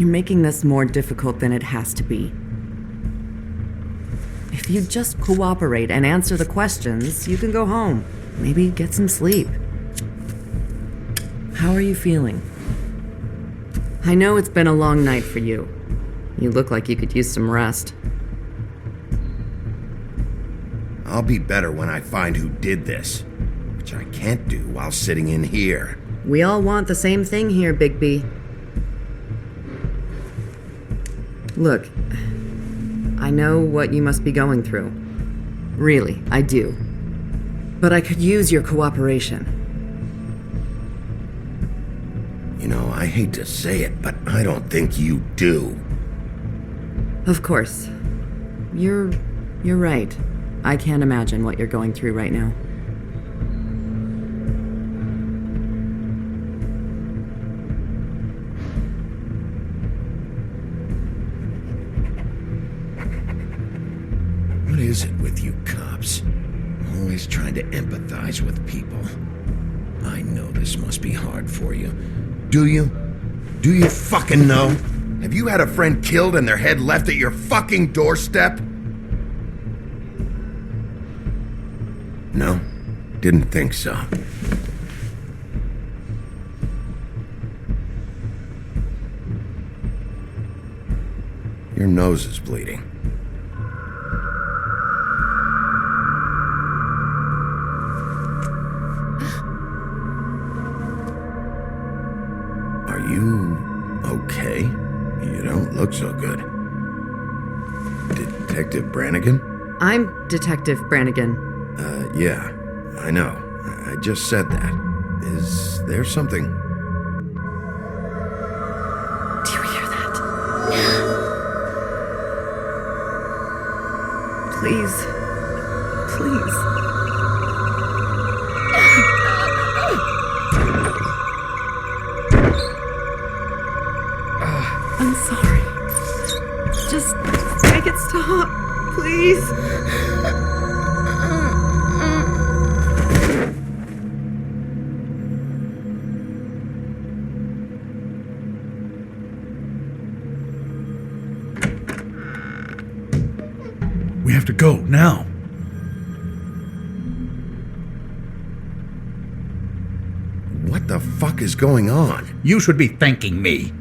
You're making this more difficult than it has to be. If you just cooperate and answer the questions, you can go home. Maybe get some sleep. How are you feeling? I know it's been a long night for you. You look like you could use some rest. I'll be better when I find who did this, which I can't do while sitting in here. We all want the same thing here, Bigby. Look, I know what you must be going through. Really, I do. But I could use your cooperation. You know, I hate to say it, but I don't think you do. Of course. You're right. I can't imagine what you're going through right now. What is it with you cops? Always trying to empathize with people. I know this must be hard for you. Do you? Do you fucking know? Have you had a friend killed and their head left at your fucking doorstep? No? Didn't think so. Your nose is bleeding. Are you okay? You don't look so good. Detective Brannigan? I'm Detective Brannigan. Yeah, I know. I just said that. Is there something? Do you hear that? Please. Please. I'm sorry. Just make it stop, please. We have to go, now. What the fuck is going on? You should be thanking me.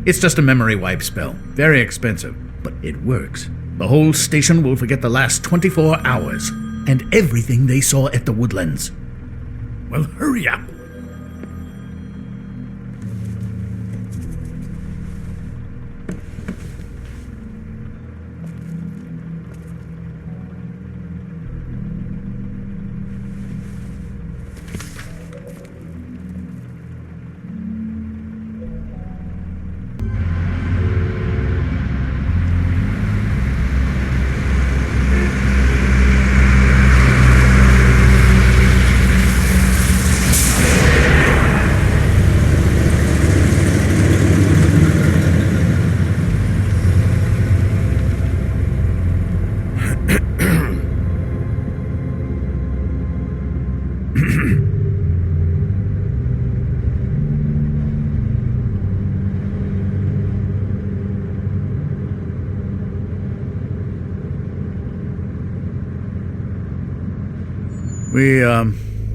It's just a memory wipe spell. Very expensive, but it works. The whole station will forget the last 24 hours and everything they saw at the Woodlands. Well, hurry up.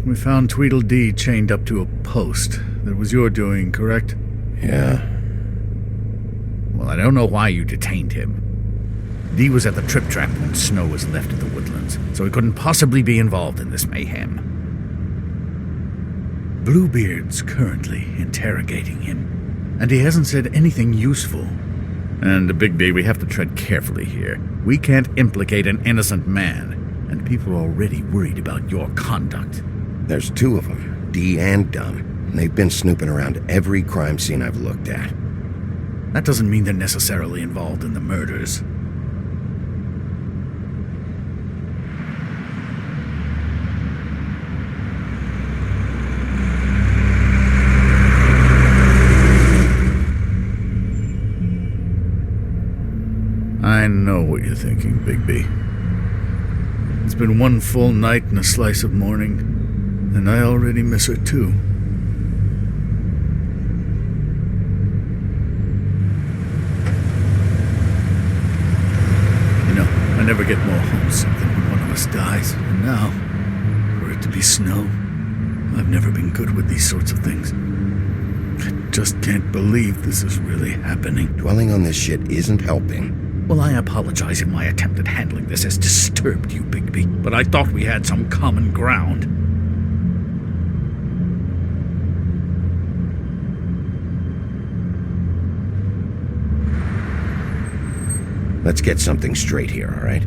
We found Tweedledee chained up to a post. That was your doing, correct? Yeah. Well, I don't know why you detained him. Dee was at the Trip Trap when Snow was left at the Woodlands, so he couldn't possibly be involved in this mayhem. Bluebeard's currently interrogating him, and he hasn't said anything useful. And, Bigby, we have to tread carefully here. We can't implicate an innocent man, and people are already worried about your conduct. There's two of them, Dee and Dunn, and they've been snooping around every crime scene I've looked at. That doesn't mean they're necessarily involved in the murders. I know what you're thinking, Bigby. It's been one full night and a slice of morning, and I already miss her, too. never get more homesick than when one of us dies. And now, for it to be snow, I've never been good with these sorts of things. I just can't believe this is really happening. Dwelling on this shit isn't helping. Well, I apologize if my attempt at handling this has disturbed you, Bigby, but I thought we had some common ground. Let's get something straight here, all right?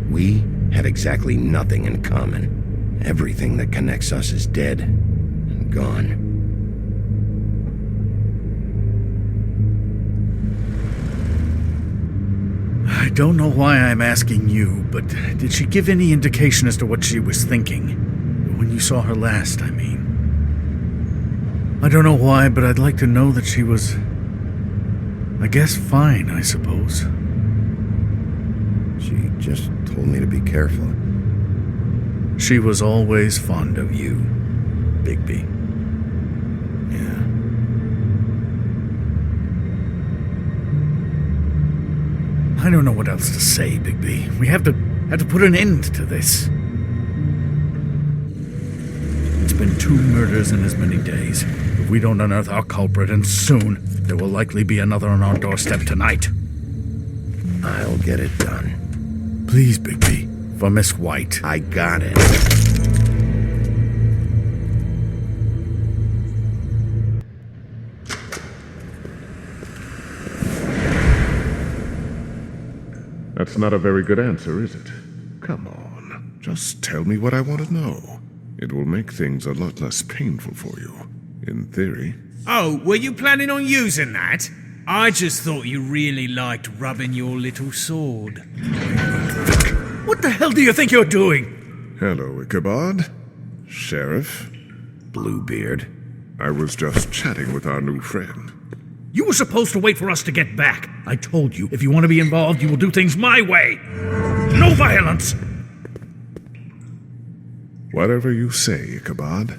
We have exactly nothing in common. Everything that connects us is dead and gone. I don't know why I'm asking you, but did she give any indication as to what she was thinking? When you saw her last, I mean. I don't know why, but I'd like to know that she was, I guess, fine, I suppose. She just told me to be careful. She was always fond of you, Bigby. Yeah. I don't know what else to say, Bigby. We have to put an end to this. It's been 2 murders in as many days. If we don't unearth our culprit, and soon, there will likely be another on our doorstep tonight. I'll get it done. Please, Bigby, for Miss White. I got it. That's not a very good answer, is it? Come on, just tell me what I want to know. It will make things a lot less painful for you, in theory. Oh, were you planning on using that? I just thought you really liked rubbing your little sword. What the hell do you think you're doing? Hello, Ichabod. Sheriff. Bluebeard. I was just chatting with our new friend. You were supposed to wait for us to get back. I told you, if you want to be involved, you will do things my way. No violence! Whatever you say, Ichabod.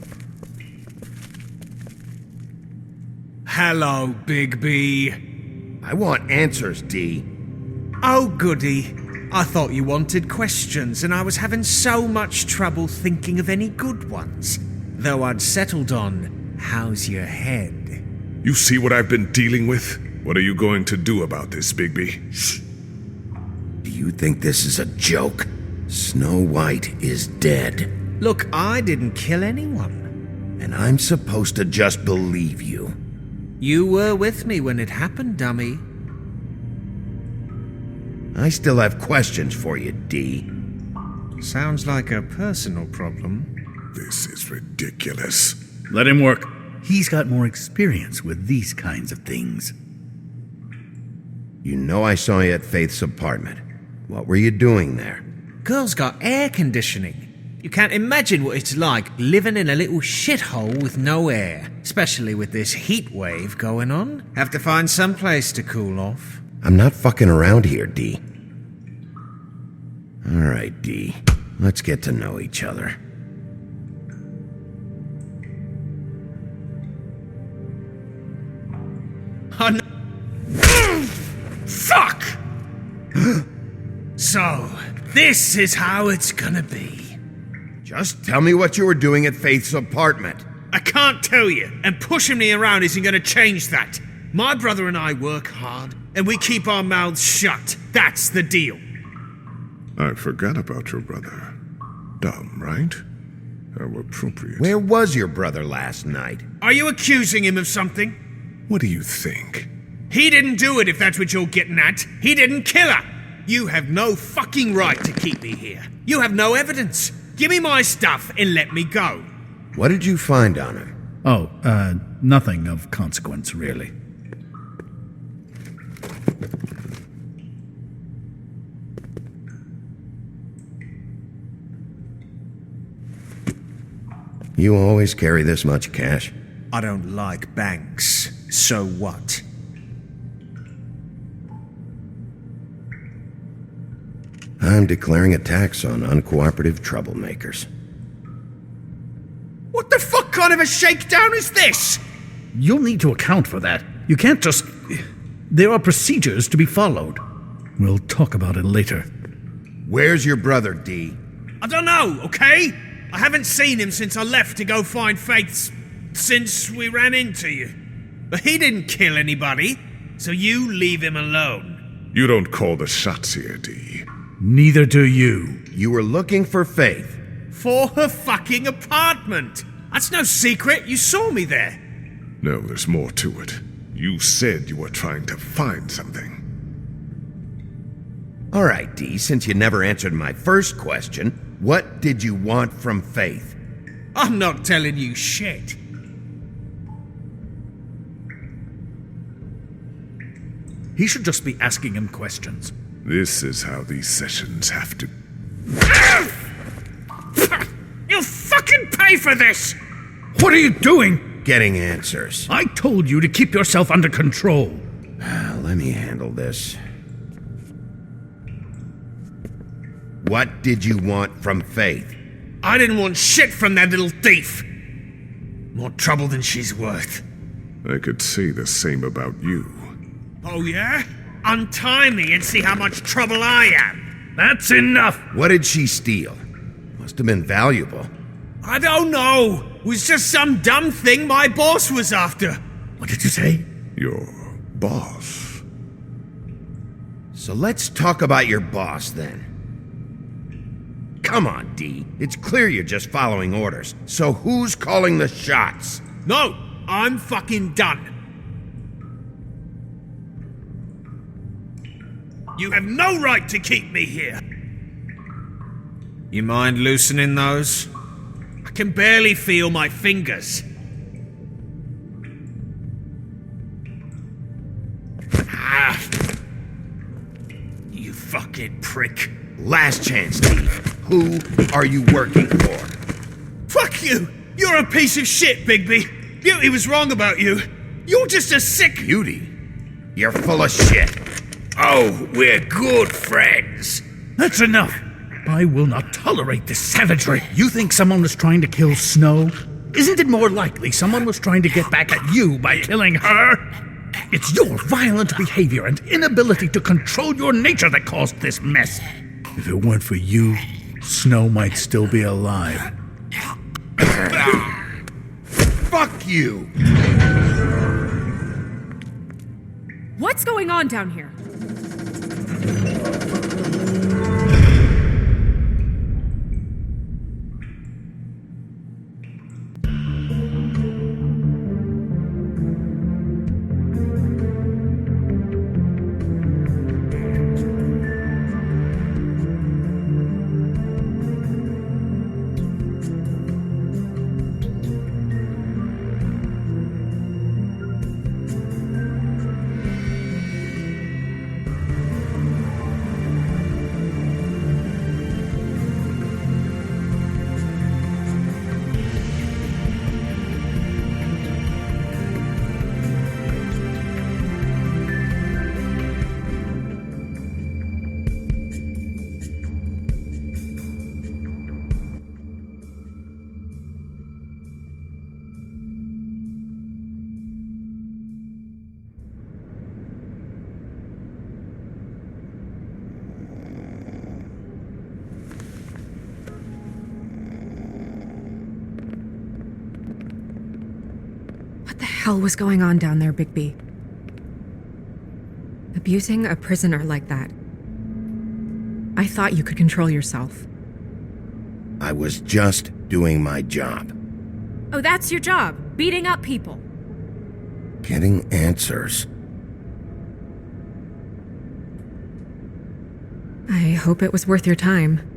Hello, Bigby. I want answers, D. Oh, goody. I thought you wanted questions, and I was having so much trouble thinking of any good ones. Though I'd settled on, how's your head? You see what I've been dealing with? What are you going to do about this, Bigby? Shh. Do you think this is a joke? Snow White is dead. Look, I didn't kill anyone. And I'm supposed to just believe you. You were with me when it happened, dummy. I still have questions for you, D. Sounds like a personal problem. This is ridiculous. Let him work. He's got more experience with these kinds of things. You know I saw you at Faith's apartment. What were you doing there? Girl's got air conditioning. You can't imagine what it's like living in a little shithole with no air, especially with this heat wave going on. Have to find some place to cool off. I'm not fucking around here, D. All right, D. Let's get to know each other. Oh, no. Fuck! So, this is how it's gonna be. Just tell me what you were doing at Faith's apartment. I can't tell you, and pushing me around isn't gonna change that. My brother and I work hard, and we keep our mouths shut. That's the deal. I forgot about your brother. Dumb, right? How appropriate. Where was your brother last night? Are you accusing him of something? What do you think? He didn't do it, if that's what you're getting at. He didn't kill her. You have no fucking right to keep me here. You have no evidence. Give me my stuff and let me go. What did you find on her? Oh, nothing of consequence, really. You always carry this much cash? I don't like banks. So what? I'm declaring a tax on uncooperative troublemakers. What the fuck kind of a shakedown is this? You'll need to account for that. You can't just... There are procedures to be followed. We'll talk about it later. Where's your brother, D? I don't know, okay? I haven't seen him since I left to go find Faith since we ran into you. But he didn't kill anybody, so you leave him alone. You don't call the shots here, D. Neither do you. You were looking for Faith. For her fucking apartment. That's no secret, you saw me there. No, there's more to it. You said you were trying to find something. All right, D, since you never answered my first question, what did you want from Faith? I'm not telling you shit. He should just be asking him questions. This is how these sessions have to... You'll fucking pay for this! What are you doing? Getting answers. I told you to keep yourself under control. Let me handle this. What did you want from Faith? I didn't want shit from that little thief. More trouble than she's worth. I could say the same about you. Oh yeah? Untie me and see how much trouble I am. That's enough. What did she steal? Must have been valuable. I don't know. It was just some dumb thing my boss was after. What did you say? Your boss. So let's talk about your boss then. Come on, D. It's clear you're just following orders. So who's calling the shots? No, I'm fucking done. You have no right to keep me here. You mind loosening those? I can barely feel my fingers. Ah. You fucking prick. Last chance, D. Who are you working for? Fuck you! You're a piece of shit, Bigby. Beauty was wrong about you. You're just a sick... Beauty? You're full of shit. Oh, we're good friends. That's enough. I will not tolerate this savagery. You think someone was trying to kill Snow? Isn't it more likely someone was trying to get back at you by killing her? It's your violent behavior and inability to control your nature that caused this mess. If it weren't for you, Snow might still be alive. Fuck you! What's going on down here? What the hell was going on down there, Bigby? Abusing a prisoner like that. I thought you could control yourself. I was just doing my job. Oh, that's your job, beating up people. Getting answers. I hope it was worth your time.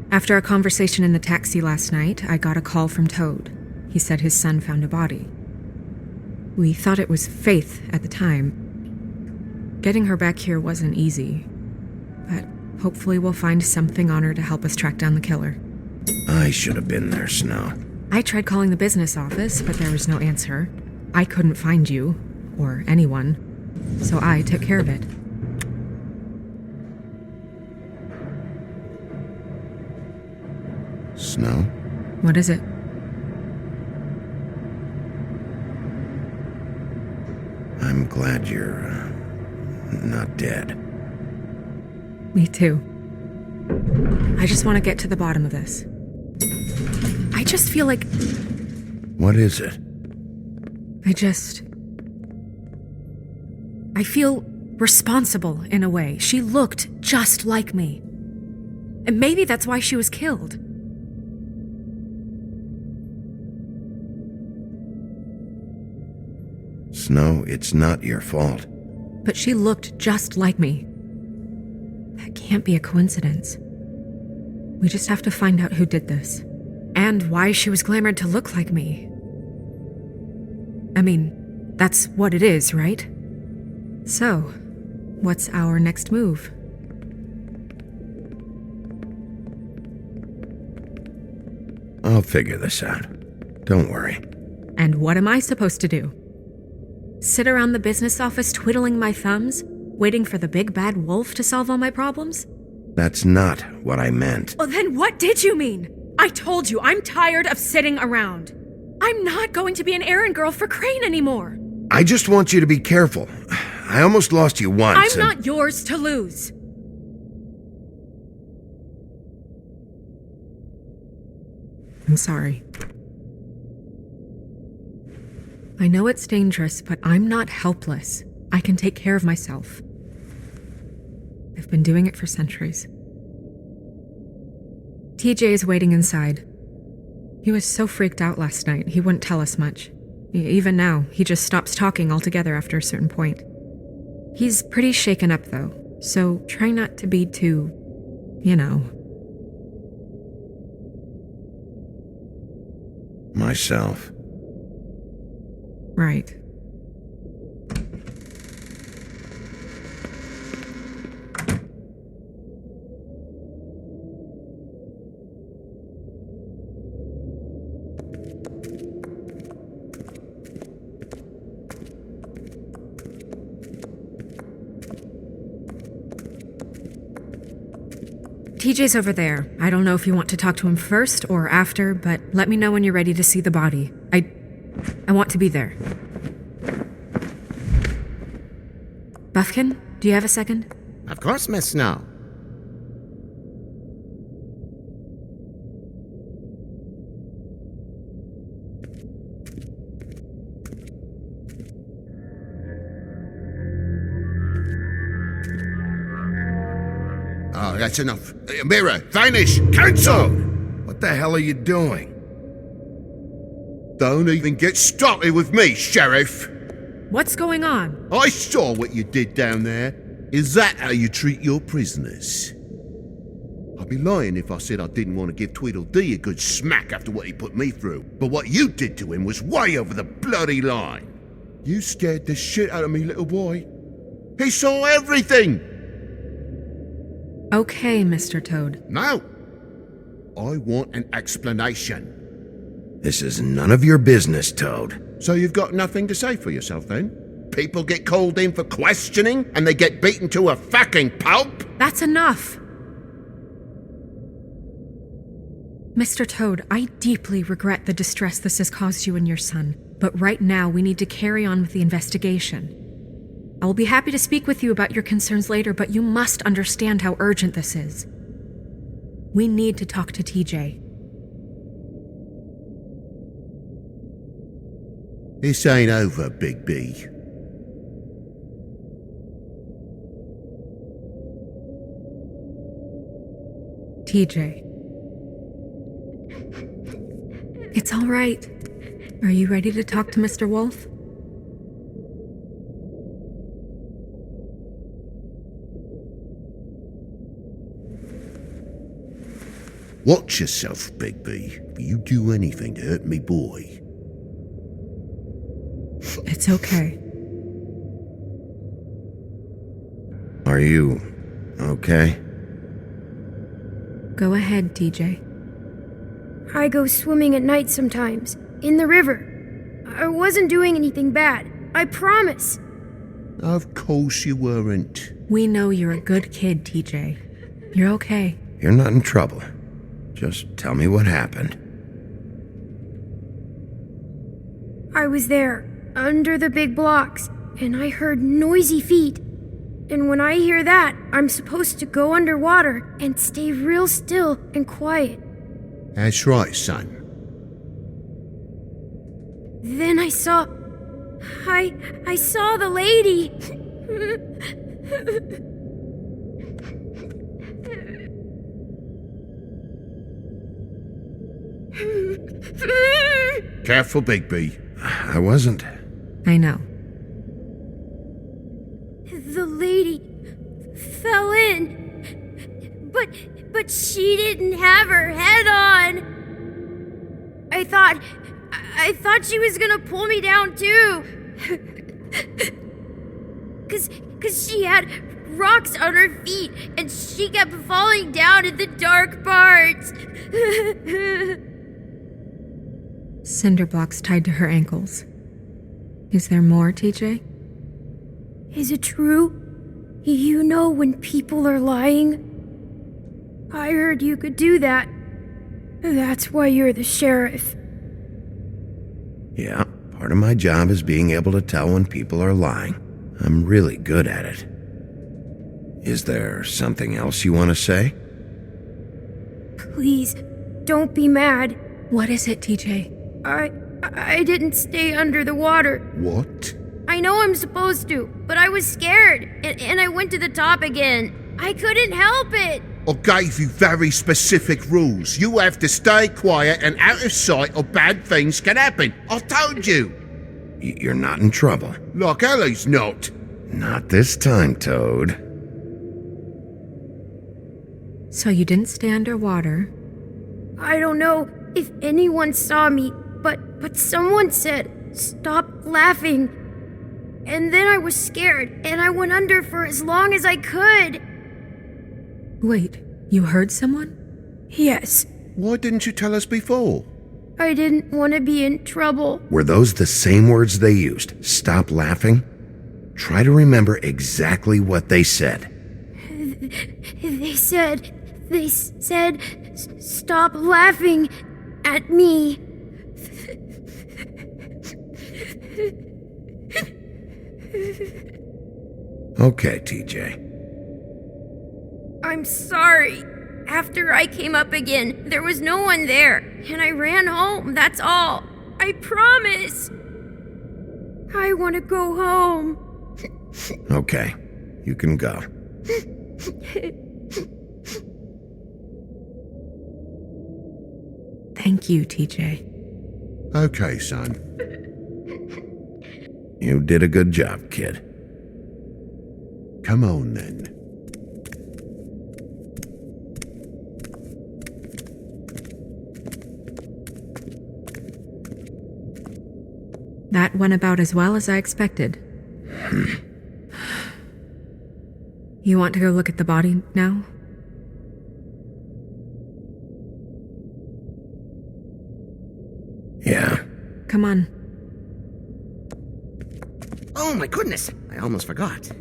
After our conversation in the taxi last night, I got a call from Toad. He said his son found a body. We thought it was Faith at the time. Getting her back here wasn't easy, but hopefully we'll find something on her to help us track down the killer. I should have been there, Snow. I tried calling the business office, but there was no answer. I couldn't find you, or anyone, so I took care of it. Snow? What is it? I'm glad you're not dead. Me too. I just want to get to the bottom of this. I just feel like What is it? I feel responsible in a way. She looked just like me. And maybe that's why she was killed. Snow, it's not your fault. But she looked just like me. That can't be a coincidence. We just have to find out who did this. And why she was glamored to look like me. I mean, that's what it is, right? So, what's our next move? I'll figure this out. Don't worry. And what am I supposed to do? Sit around the business office twiddling my thumbs, waiting for the big bad wolf to solve all my problems? That's not what I meant. Well, then what did you mean? I told you, I'm tired of sitting around. I'm not going to be an errand girl for Crane anymore. I just want you to be careful. I almost lost you once. I'm not yours to lose. I'm sorry. I know it's dangerous, but I'm not helpless. I can take care of myself. I've been doing it for centuries. TJ is waiting inside. He was so freaked out last night, he wouldn't tell us much. Even now, he just stops talking altogether after a certain point. He's pretty shaken up, though, so try not to be too, Myself. Right. TJ's over there. I don't know if you want to talk to him first or after, but let me know when you're ready to see the body. I want to be there. Buffkin, do you have a second? Of course, Miss Snow. Oh, that's enough. Mira, vanish! Cancel! What the hell are you doing? Don't even get started with me, Sheriff! What's going on? I saw what you did down there. Is that how you treat your prisoners? I'd be lying if I said I didn't want to give Tweedledee a good smack after what he put me through. But what you did to him was way over the bloody line. You scared the shit out of me, little boy. He saw everything! Okay, Mr. Toad. Now, I want an explanation. This is none of your business, Toad. So you've got nothing to say for yourself then? People get called in for questioning and they get beaten to a fucking pulp? That's enough! Mr. Toad, I deeply regret the distress this has caused you and your son, but right now we need to carry on with the investigation. I will be happy to speak with you about your concerns later, but you must understand how urgent this is. We need to talk to TJ. This ain't over, Big B. TJ. It's all right. Are you ready to talk to Mr. Wolf? Watch yourself, Big B. If you do anything to hurt me boy. It's okay. Are you okay? Go ahead, TJ. I go swimming at night sometimes, in the river. I wasn't doing anything bad, I promise. Of course you weren't. We know you're a good kid, TJ. You're okay. You're not in trouble. Just tell me what happened. I was there, under the big blocks, and I heard noisy feet. And when I hear that, I'm supposed to go underwater and stay real still and quiet. That's right, son. Then I saw the lady. Careful, Bigby. I wasn't. I know. The lady fell in. But she didn't have her head on. I thought she was gonna pull me down too. Cause she had rocks on her feet and she kept falling down in the dark parts. Cinder blocks tied to her ankles. Is there more, TJ? Is it true? You know when people are lying? I heard you could do that. That's why you're the sheriff. Yeah, part of my job is being able to tell when people are lying. I'm really good at it. Is there something else you want to say? Please, don't be mad. What is it, TJ? I didn't stay under the water. What? I know I'm supposed to, but I was scared, and I went to the top again. I couldn't help it. I gave you very specific rules. You have to stay quiet and out of sight or bad things can happen. I told you. You're not in trouble. Like Ellie's not. Not this time, Toad. So you didn't stay underwater. I don't know if anyone saw me, but someone said, "Stop laughing." And then I was scared, and I went under for as long as I could. Wait, you heard someone? Yes, Why didn't you tell us before? I didn't want to be in trouble. Were those the same words they used? Stop laughing? Try to remember exactly what they said. They said, "Stop laughing at me." Okay, TJ. I'm sorry. After I came up again, there was no one there, and I ran home, that's all. I promise. I want to go home. Okay, you can go. Thank you, TJ. Okay, son. You did a good job, kid. Come on, then. That went about as well as I expected. You want to go look at the body now? Yeah. Come on. Oh my goodness, I almost forgot.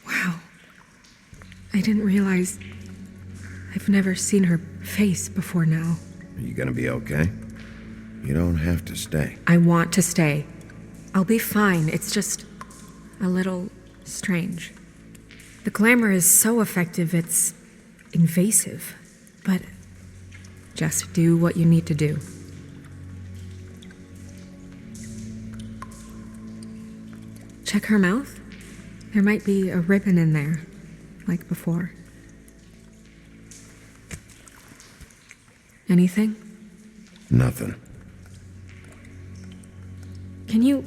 Wow. I didn't realize I've never seen her face before now. Are you gonna be okay? You don't have to stay. I want to stay. I'll be fine. It's just a little strange. The glamour is so effective, it's invasive. But just do what you need to do. Check her mouth. There might be a ribbon in there, like before. Anything? Nothing. Can you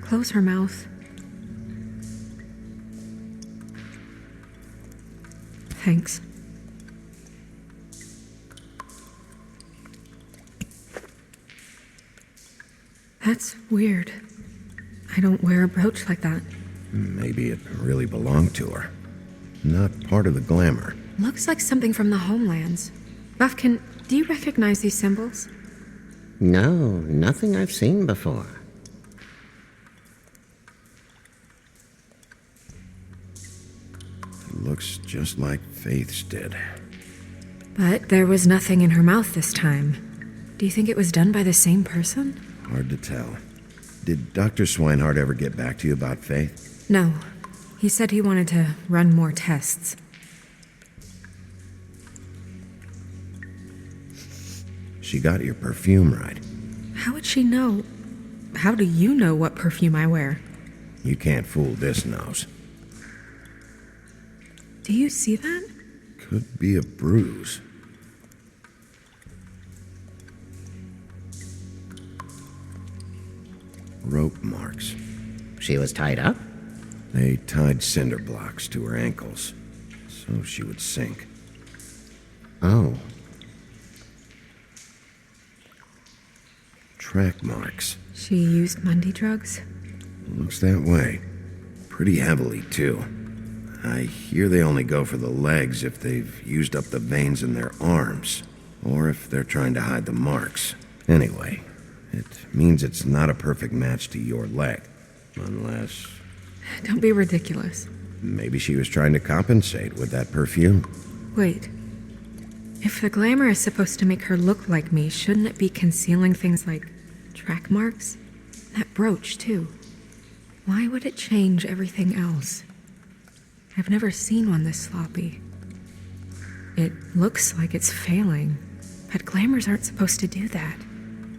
close her mouth? Thanks. That's weird. I don't wear a brooch like that. Maybe it really belonged to her. Not part of the glamour. Looks like something from the homelands. Buffkin, do you recognize these symbols? No, nothing I've seen before. It looks just like Faith's did. But there was nothing in her mouth this time. Do you think it was done by the same person? Hard to tell. Did Dr. Swinehart ever get back to you about Faith? No. He said he wanted to run more tests. She got your perfume right. How would she know? How do you know what perfume I wear? You can't fool this nose. Do you see that? Could be a bruise. Rope marks. She was tied up? They tied cinder blocks to her ankles, so she would sink. Oh. Track marks. She used Mundy drugs? Looks that way. Pretty heavily, too. I hear they only go for the legs if they've used up the veins in their arms, or if they're trying to hide the marks. Anyway, it means it's not a perfect match to your leg. Unless... Don't be ridiculous. maybe she was trying to compensate with that perfume. Wait. If the glamour is supposed to make her look like me, shouldn't it be concealing things like track marks? That brooch, too. Why would it change everything else? I've never seen one this sloppy. It looks like it's failing, but glamours aren't supposed to do that.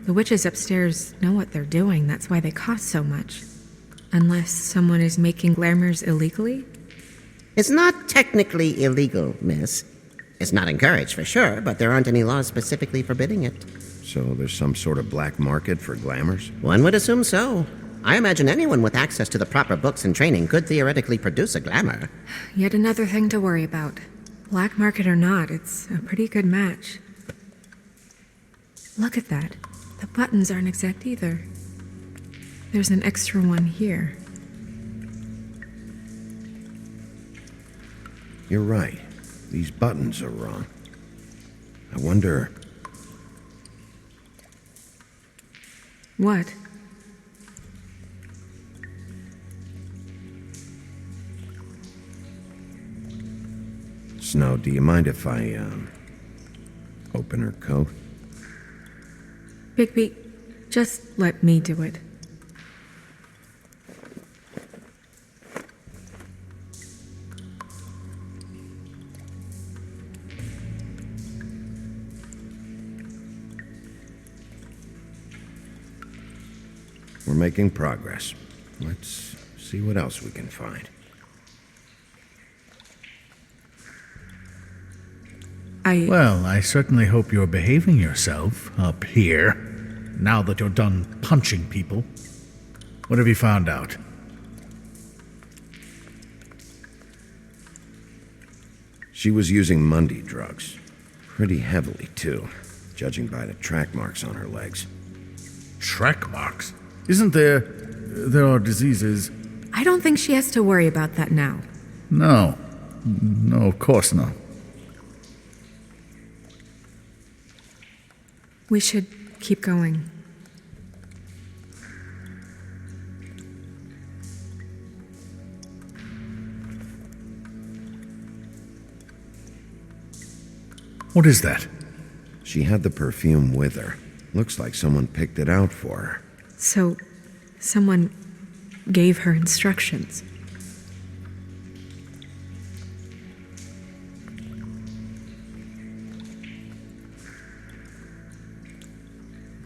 The witches upstairs know what they're doing, that's why they cost so much. Unless someone is making glamours illegally? It's not technically illegal, miss. It's not encouraged for sure, but there aren't any laws specifically forbidding it. So there's some sort of black market for glamours? One would assume so. I imagine anyone with access to the proper books and training could theoretically produce a glamour. Yet another thing to worry about. Black market or not, it's a pretty good match. Look at that. The buttons aren't exact either. There's an extra one here. You're right. These buttons are wrong. I wonder... What? Snow, do you mind if I, open her coat? Bigby, just let me do it. We're making progress. Let's see what else we can find. Well, I certainly hope you're behaving yourself up here, now that you're done punching people. What have you found out? She was using Mundy drugs. Pretty heavily, too, judging by the track marks on her legs. Track marks? Isn't there... there are diseases... I don't think she has to worry about that now. No. No, of course not. We should keep going. What is that? She had the perfume with her. Looks like someone picked it out for her. So, someone gave her instructions.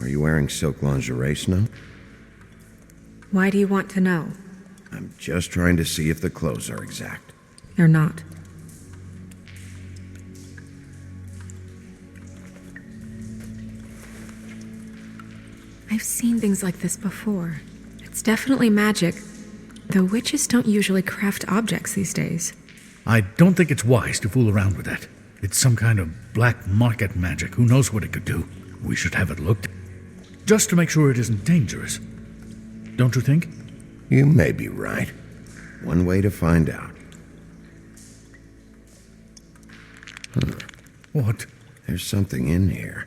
Are you wearing silk lingerie, Snow? Why do you want to know? I'm just trying to see if the clothes are exact. They're not. I I've seen things like this before. It's definitely magic, though witches don't usually craft objects these days. I don't think it's wise to fool around with that. It's some kind of black market magic. Who knows what it could do? We should have it looked, just to make sure it isn't dangerous. Don't you think? You may be right. One way to find out. What? There's something in here.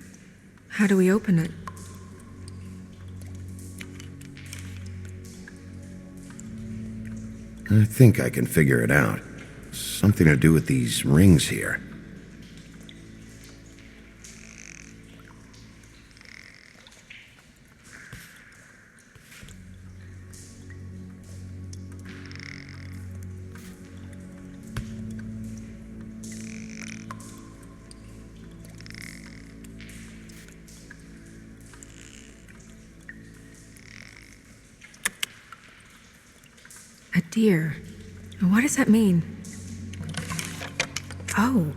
How do we open it? I think I can figure it out. Something to do with these rings here. A deer. What does that mean? Oh.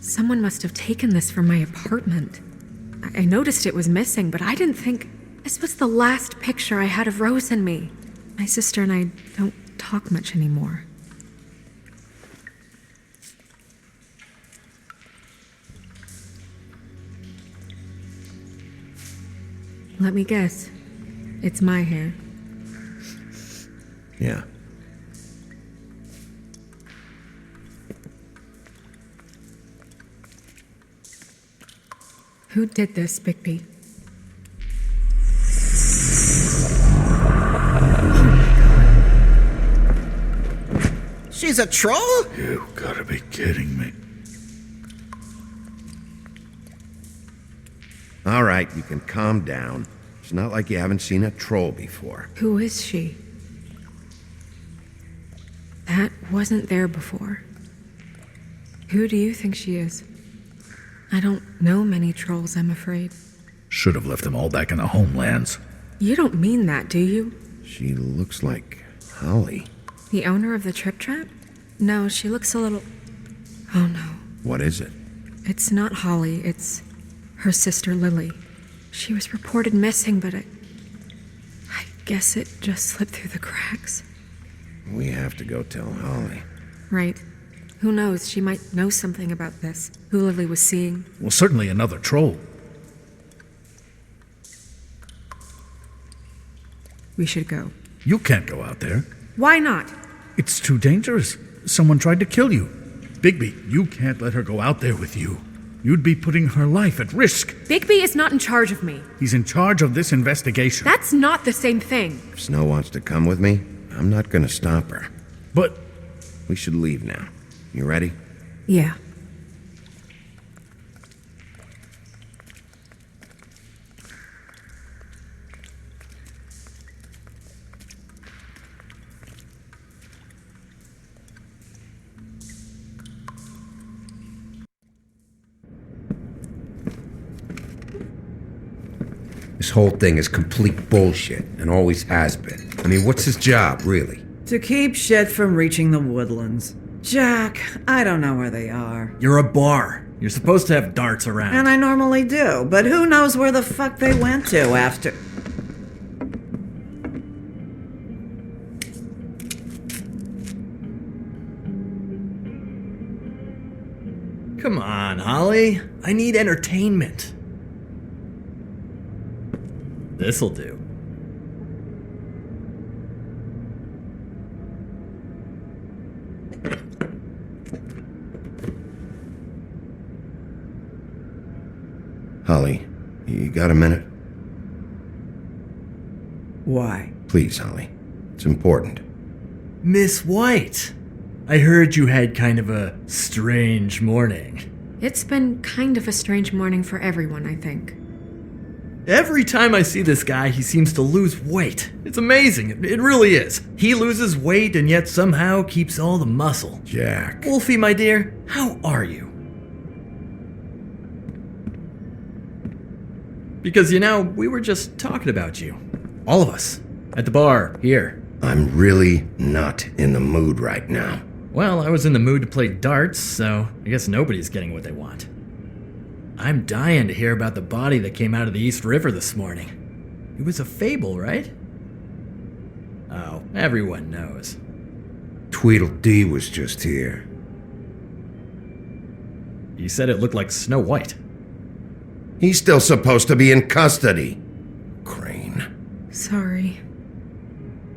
Someone must have taken this from my apartment. I noticed it was missing, but I didn't think this was the last picture I had of Rose and me. My sister and I don't talk much anymore. Let me guess. It's my hair. Yeah. Who did this, Bigby? She's a troll? You gotta be kidding me. All right, you can calm down. It's not like you haven't seen a troll before. Who is she? That wasn't there before. Who do you think she is? I don't know many trolls, I'm afraid. Should have left them all back in the homelands. You don't mean that, do you? She looks like Holly. The owner of the Trip Trap? No, she looks a little... Oh no. What is it? It's not Holly, it's her sister Lily. She was reported missing, but I guess it just slipped through the cracks. We have to go tell Holly. Right. Who knows, she might know something about this. Who Lily was seeing. Well, certainly another troll. We should go. You can't go out there. Why not? It's too dangerous. Someone tried to kill you. Bigby, you can't let her go out there with you. You'd be putting her life at risk. Bigby is not in charge of me. He's in charge of this investigation. That's not the same thing. If Snow wants to come with me, I'm not gonna stop her. But We should leave now. You ready? Yeah. This whole thing is complete bullshit, and always has been. I mean, what's his job, really? To keep shit from reaching the woodlands. Jack, I don't know where they are. You're a bar. You're supposed to have darts around. And I normally do, but who knows where the fuck they went to after... Come on, Holly. I need entertainment. This'll do. Holly, you got a minute? Why? Please, Holly. It's important. Miss White, I heard you had kind of a strange morning. It's been kind of a strange morning for everyone, I think. Every time I see this guy, he seems to lose weight. It's amazing. It really is. He loses weight and yet somehow keeps all the muscle. Jack. Wolfie, my dear, how are you? Because, we were just talking about you. All of us. At the bar, here. I'm really not in the mood right now. Well, I was in the mood to play darts, so I guess nobody's getting what they want. I'm dying to hear about the body that came out of the East River this morning. It was a fable, right? Oh, everyone knows. Tweedledee was just here. He said it looked like Snow White. He's still supposed to be in custody. Crane. Sorry.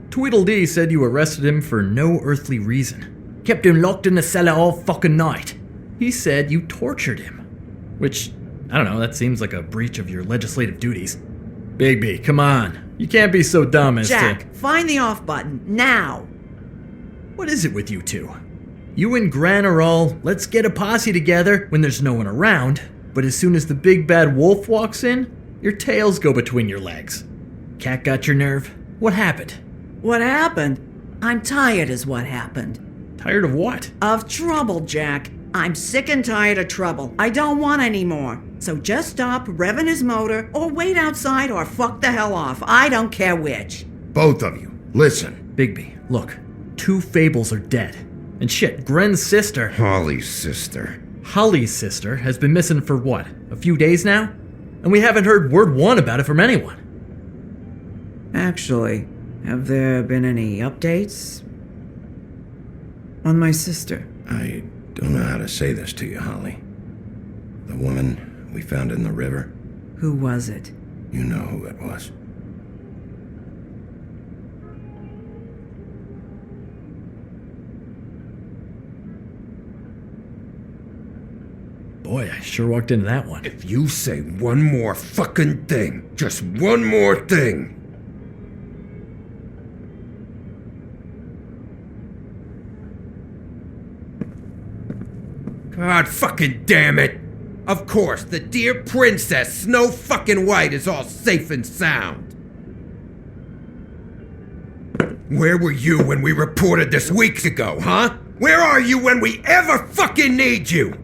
Tweedledee said you arrested him for no earthly reason. Kept him locked in the cellar all fucking night. He said you tortured him. Which, I don't know, that seems like a breach of your legislative duties. Bigby, come on. You can't be so dumb as Jack, find the off button, now! What is it with you two? You and Gran are all, let's get a posse together when there's no one around, but as soon as the big bad wolf walks in, your tails go between your legs. Cat got your nerve? What happened? What happened? I'm tired is what happened. Tired of what? Of trouble, Jack. I'm sick and tired of trouble. I don't want any more. So just stop revving his motor, or wait outside, or fuck the hell off. I don't care which. Both of you, listen. Bigby, look. 2 fables are dead. And shit, Gren's sister... Holly's sister. Holly's sister has been missing for what? A few days now? And we haven't heard word one about it from anyone. Actually, have there been any updates on my sister? I don't know how to say this to you, Holly. The woman we found in the river. Who was it? You know who it was. Boy, I sure walked into that one. If you say one more fucking thing, just one more thing. God fucking damn it! Of course, the dear princess Snow fucking White is all safe and sound. Where were you when we reported this weeks ago, huh? Where are you when we ever fucking need you?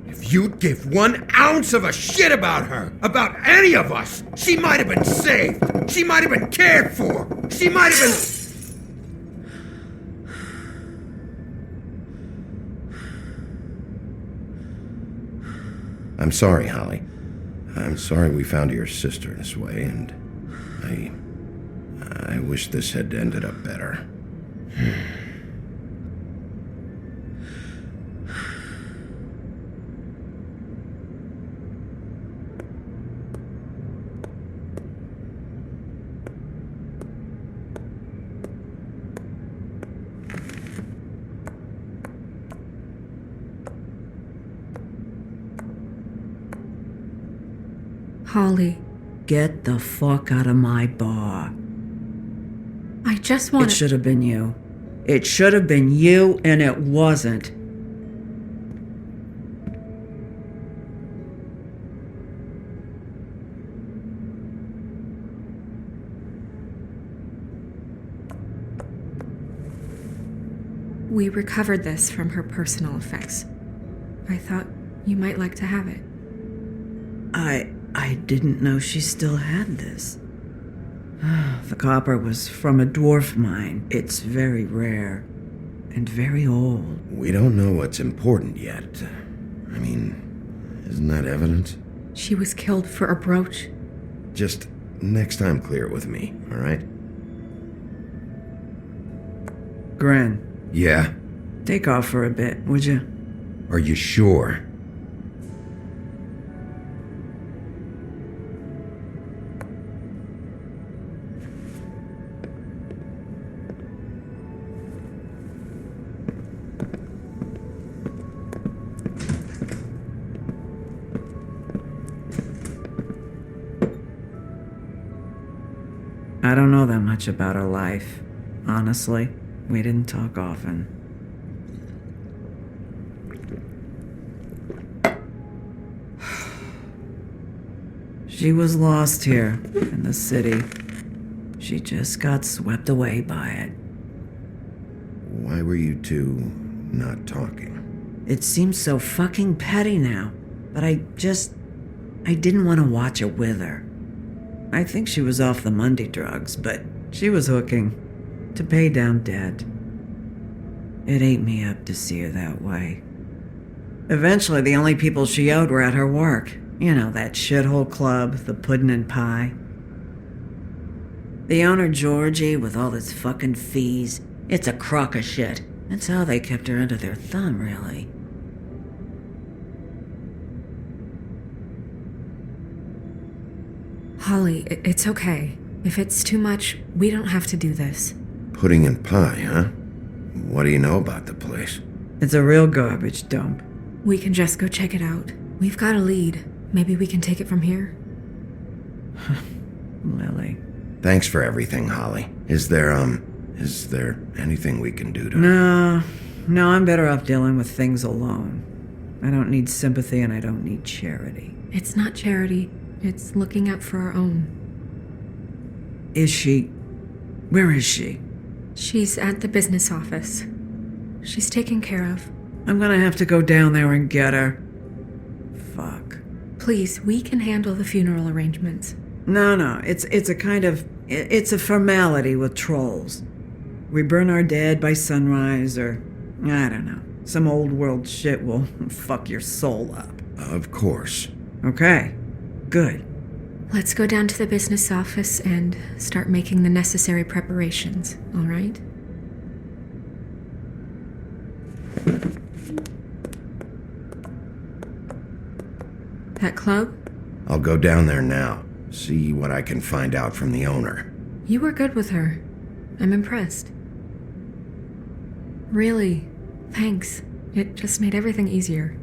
If you'd give 1 ounce of a shit about her, about any of us, she might have been saved. She might have been cared for. She might have been... I'm sorry, Holly. I'm sorry we found your sister this way, and I wish this had ended up better. Holly, Get the fuck out of my bar. I just want It should have been you. It should have been you, and it wasn't. We recovered this from her personal effects. I thought you might like to have it. I didn't know she still had this. The copper was from a dwarf mine. It's very rare and very old. We don't know what's important yet. I mean, isn't that evidence? She was killed for a brooch. Just next time clear it with me, all right? Gren, Yeah? take off for a bit, would you? Are you sure? I don't know that much about her life. Honestly, we didn't talk often. She was lost here in the city. She just got swept away by it. Why were you two not talking? It seems so fucking petty now, but I just... I didn't want to watch her with her. I think she was off the Monday drugs, but she was hooking to pay down debt. It ate me up to see her that way. Eventually, the only people she owed were at her work. You know, that shithole club, the Puddin' and Pie. The owner, Georgie, with all his fucking fees, it's a crock of shit. That's how they kept her under their thumb, really. Holly, it's okay. If it's too much, we don't have to do this. Pudding and pie, huh? What do you know about the place? It's a real garbage dump. We can just go check it out. We've got a lead. Maybe we can take it from here. Lily. Thanks for everything, Holly. Is there anything we can do to... No, I'm better off dealing with things alone. I don't need sympathy and I don't need charity. It's not charity. It's looking out for our own. Is she? Where is she? She's at the business office. She's taken care of. I'm gonna have to go down there and get her. Fuck. Please, we can handle the funeral arrangements. No, it's a kind of... It's a formality with trolls. We burn our dead by sunrise, or... I don't know. Some old world shit will fuck your soul up. Of course. Okay. Good. Let's go down to the business office and start making the necessary preparations, all right? That club? I'll go down there now. See what I can find out from the owner. You were good with her. I'm impressed. Really, thanks. It just made everything easier.